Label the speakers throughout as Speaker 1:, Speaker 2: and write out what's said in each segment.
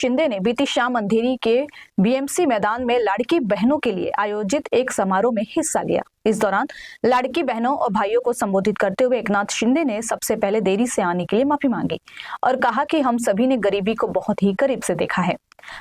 Speaker 1: शिंदे ने बीती शाम अंधेरी के बीएमसी मैदान में लाड़की बहनों के लिए आयोजित एक समारोह में हिस्सा लिया। इस दौरान लाड़की बहनों और भाइयों को संबोधित करते हुए एकनाथ शिंदे ने सबसे पहले देरी से आने के लिए माफी मांगी और कहा कि हम सभी ने गरीबी को बहुत ही करीब से देखा है।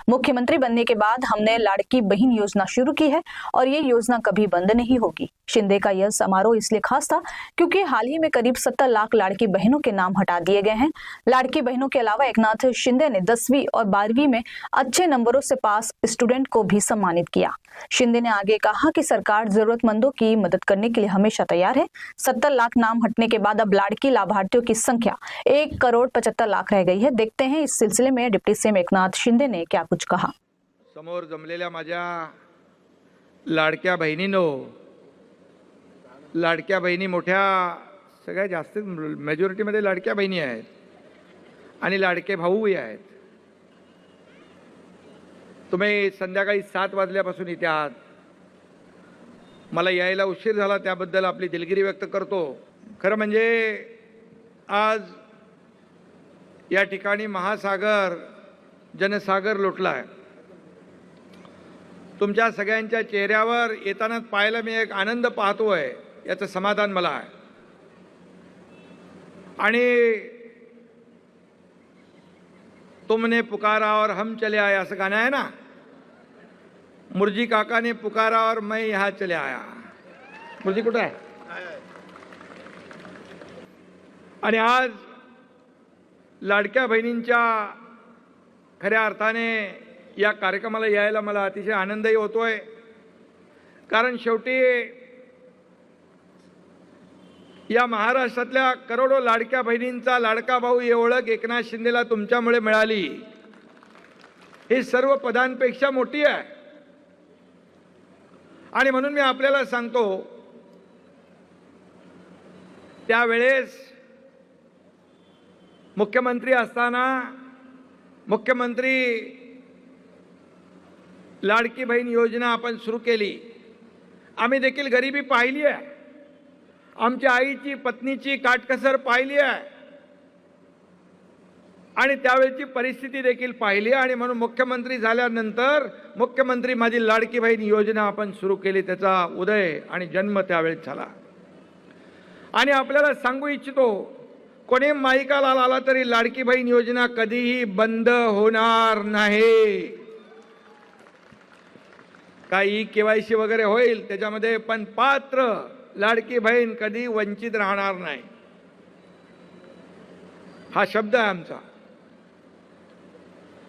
Speaker 1: मुख्यमंत्री बनने के बाद हमने लाड़की बहन योजना शुरू की है और ये योजना कभी बंद नहीं होगी। शिंदे का यह समारोह इसलिए खास था क्योंकि हाल ही में करीब 70 लाख लाड़की बहनों के नाम हटा दिए गए हैं। लाड़की बहनों के अलावा एकनाथ शिंदे ने 10वीं और 12वीं में अच्छे नंबरों से पास स्टूडेंट को भी सम्मानित किया। शिंदे ने आगे कहा कि सरकार जरूरतमंदों की मदद करने के लिए हमेशा तैयार है। 70 लाख नाम हटने के बाद अब लाड़की लाभार्थियों की संख्या 1,75,00,000 रह गई है। देखते हैं इस सिलसिले में डिप्टी सीएम एकनाथ शिंदे ने क्या कुछ कहा।
Speaker 2: समोर जमलेल्या माझ्या लाडक्या बहिणींनो, लाडक्या बहिणी मोठ्या सगळ्यात जास्त मेजॉरिटीमध्ये लाडक्या बहिणी आहेत आणि लाडके भाऊही आहेत। तुम्ही संध्याकाळी 7 वाजल्यापासून इथे आहात। मला यायला उशीर झाला त्याबद्दल आपली दिलगिरी व्यक्त करतो। खरं म्हणजे आज या ठिकाणी महासागर जनसागर लोटला आहे। तुमच्या सगळ्यांच्या चेहऱ्यावर येताना पाहायला मी एक आनंद पाहतोय, याचं समाधान मला आहे। आणि तुमने पुकारा और हम चले आए असं गाणं आहे ना, मुर्जी काका ने पुकारा और मैं यहाँ चले आया। मुर्जी कुठे आहे? आणि आज लाडक्या बहिणींच्या खऱ्या अर्थाने या कार्यक्रमाला यायला मला अतिशय आनंदही होतोय, कारण शेवटी या महाराष्ट्रातल्या करोडो लाडक्या बहिणींचा लाडका भाऊ ही ओळख एकनाथ शिंदेला तुमच्यामुळे मिळाली। ही सर्व पदांपेक्षा मोठी आहे आणि म्हणून मी आपल्याला सांगतो, त्यावेळेस मुख्यमंत्री असताना मुख्यमंत्री लाडकी बहीण योजना आपण सुरू केली। आम्ही देखील गरिबी पाहिली आहे, आमच्या आईची पत्नीची काटकसर पाहिली आहे आणि त्यावेळची परिस्थिती देखील पाहिली आणि म्हणून मुख्यमंत्री झाल्यानंतर मुख्यमंत्री माझी लाडकी बहीण योजना आपण सुरू केली। त्याचा उदय आणि जन्म त्यावेळेस झाला। आणि आपल्याला सांगू इच्छितो, कोणी माईकाला आला तरी लाडकी बहीण योजना कधीही बंद होणार नाही। काही केवायसी वगैरे होईल त्याच्यामध्ये, पण पात्र लाडकी बहीण कधी वंचित राहणार नाही, हा शब्द आहे आमचा।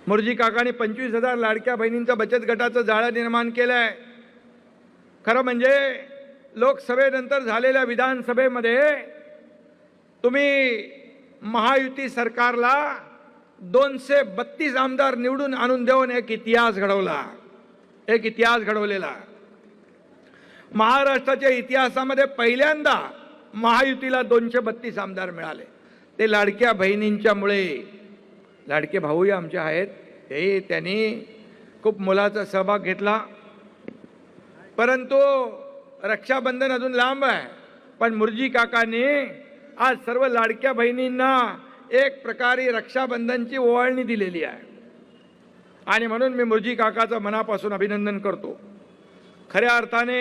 Speaker 2: मुर्जी काकांनी 25,000 लाडक्या बहिणींच्या बचत गटाचं जाळं निर्माण केलंय। खरं म्हणजे लोकसभेनंतर झालेल्या विधानसभेमध्ये तुम्ही महायुती सरकारला 232 आमदार निवडून आणून देऊन एक इतिहास घडवला, एक इतिहास घडवलेला। महाराष्ट्राच्या इतिहासामध्ये पहिल्यांदा महायुतीला 232 आमदार मिळाले, ते लाडक्या बहिणींच्यामुळे। लाडके भाऊही आमचे आहेत, ते त्यांनी खूप मोलाचा सहभाग घेतला, परंतु रक्षाबंधन अजून लांब आहे। पण मुर्जी काकांनी आज सर्व लाडक्या बहिणींना एक प्रकारे रक्षाबंधनची ओवाळणी दिलेली आहे आणि म्हणून मी मुर्जी काकाचं मनापासून अभिनंदन करतो। खऱ्या अर्थाने